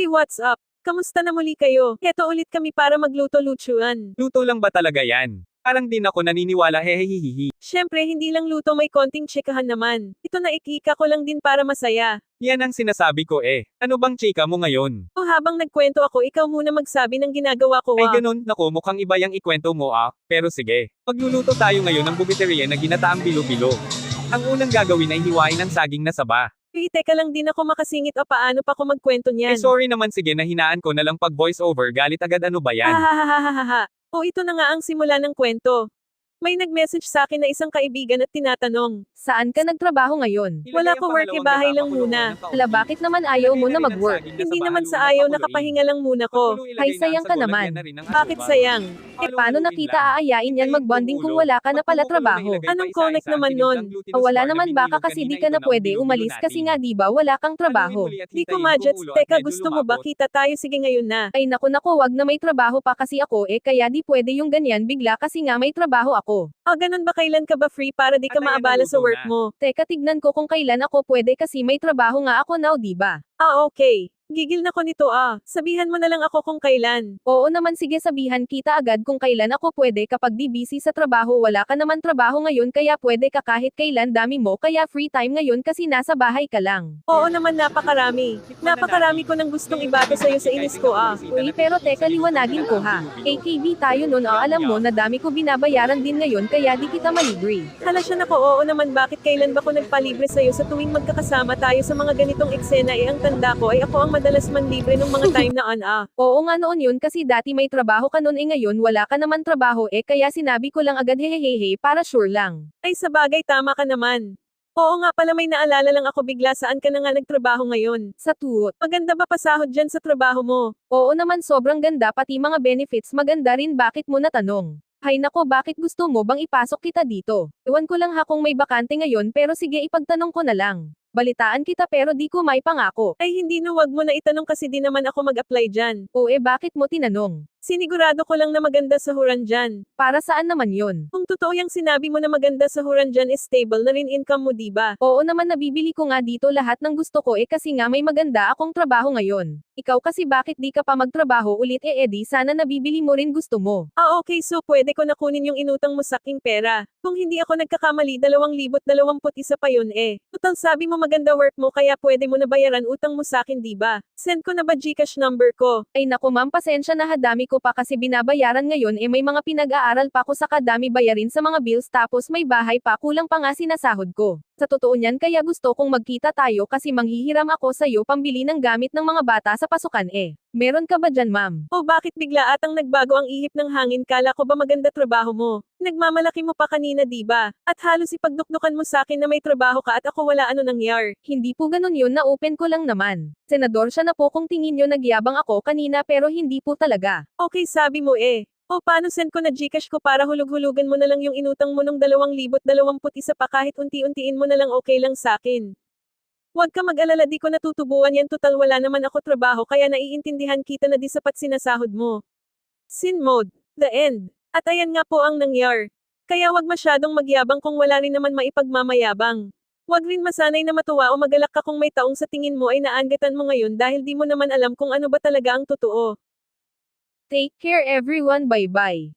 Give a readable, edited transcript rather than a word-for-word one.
Hey, what's up? Kamusta na muli kayo? Heto ulit kami para magluto-lutuan. Luto lang ba talaga yan? Parang din ako naniniwala hehehehe. Syempre hindi lang luto, may konting tsikahan naman. Ito na ikika ko lang din para masaya. Yan ang sinasabi ko eh. Ano bang chika mo ngayon? O habang nagkwento ako, ikaw muna magsabi ng ginagawa ko Ay ah. ganun, naku mukhang iba yung ikwento mo ah. Pero sige. Magluluto tayo ngayon ng bubiteriya na ginataang bilo-bilo. Ang unang gagawin ay hiwain ang saging na saba. Uy, teka lang din ako makasingit o paano pa ako magkwento niyan. Sorry naman, sige na hinaan ko na lang pag voice over, galit agad, ano ba yan? Hahaha. O ito na nga ang simula ng kwento. May nag-message sa akin na isang kaibigan at tinatanong, Saan ka nagtrabaho ngayon? wala ko work, bahay lang muna. Hala, bakit naman ayaw mo na mag-work? Hindi naman sa ayaw, nakapahinga lang muna ko. Ay, sayang ka naman. Bakit sayang? Eh paano nakita aayain yan mag-bonding kung wala ka na pala trabaho? Anong connect naman nun? O wala naman, baka kasi di ka na pwede umalis kasi nga di ba wala kang trabaho. Di ko majets, teka gusto mo ba kita tayo, sige ngayon na. Ay naku, wag na, may trabaho pa kasi ako eh, kaya di pwede yung ganyan bigla kasi nga may trabaho ako. Ganun ba, kailan ka ba free para di ka At ayan, maabala sa naluto work na. mo? Teka, tignan ko kung kailan ako pwede kasi may trabaho nga ako now, di ba? Okay. Gigil na ko nito ah. Sabihan mo na lang ako kung kailan. Oo naman, sige, sabihan kita agad kung kailan ako pwede kapag di busy sa trabaho, wala ka naman trabaho ngayon kaya pwede ka kahit kailan, dami mo kaya free time ngayon kasi nasa bahay ka lang. Oo naman, napakarami. Napakarami ko nang gustong ibato sa'yo sa inis ko ah. Uy, pero teka, liwanagin ko ha. AKB tayo nun, alam mo na dami ko binabayaran din ngayon kaya di kita malibre. Hala siya, nako, oo naman, bakit kailan ba ko nagpalibre sa'yo sa tuwing magkakasama tayo sa mga ganitong eksena, ang tanda ko ay ako ang madalas manlibre nung mga time na ah. Oo nga, noon yun kasi dati may trabaho ka nun ngayon wala ka naman trabaho kaya sinabi ko lang agad hehehehe para sure lang. Ay sabagay, tama ka naman. Oo nga pala, may naalala lang ako bigla, saan ka na nga nagtrabaho ngayon? Sa tuot. Maganda ba pasahod dyan sa trabaho mo? Oo naman, sobrang ganda, pati mga benefits maganda rin, bakit mo natanong? Hay nako, bakit gusto mo bang ipasok kita dito? Iwan ko lang ha kung may bakante ngayon, pero sige, ipagtanong ko na lang. Balitaan kita pero di ko may pangako. Ay hindi na, wag mo na itanong kasi di naman ako mag-apply dyan. O bakit mo tinanong? Sinigurado ko lang na maganda sahuran dyan. Para saan naman yon? Kung totoo yung sinabi mo na maganda sahuran dyan, is stable na rin income mo, diba? Oo naman, nabibili ko nga dito lahat ng gusto ko kasi nga may maganda akong trabaho ngayon. Ikaw kasi bakit di ka pa magtrabaho ulit di sana nabibili mo rin gusto mo. Okay, so pwede ko na kunin yung inutang mo saking pera. Kung hindi ako nagkakamali, 2021 pa yun Total sabi mo maganda work mo kaya pwede mo na bayaran utang mo sakin, diba? Send ko na ba GCash number ko? Ay naku ma'am, pasensya na, dami ko pa kasi binabayaran ngayon may mga pinag-aaral pa ko sa kadami bayarin sa mga bills tapos may bahay pa, kulang pa nga sinasahod ko. Sa totoo niyan kaya gusto kong magkita tayo kasi manghihiram ako sa iyo pambili ng gamit ng mga bata sa pasukan Meron ka ba dyan ma'am? Bakit bigla atang nagbago ang ihip ng hangin, kala ko ba maganda trabaho mo? Nagmamalaki mo pa kanina, diba? At halos ipagdukdukan mo sakin na may trabaho ka at ako wala, ano nangyar? Hindi po ganun yun, na-open ko lang naman. Senador siya na po kung tingin nyo nagyabang ako kanina pero hindi po talaga. Okay, sabi mo paano send ko na GCash ko para hulug-hulugan mo na lang yung inutang mo nung 2021 pa, kahit unti-untiin mo na lang, okay lang sakin. Huwag ka mag-alala, di ko natutubuan yan, total wala naman ako trabaho kaya naiintindihan kita na di sapat sinasahod mo. Sin mode. The end. At ayan nga po ang nangyar. Kaya wag masyadong magyabang kung wala rin naman maipagmamayabang. Wag rin masanay na matuwa o magalak ka kung may taong sa tingin mo ay naanggatan mo ngayon dahil di mo naman alam kung ano ba talaga ang totoo. Take care everyone, bye bye.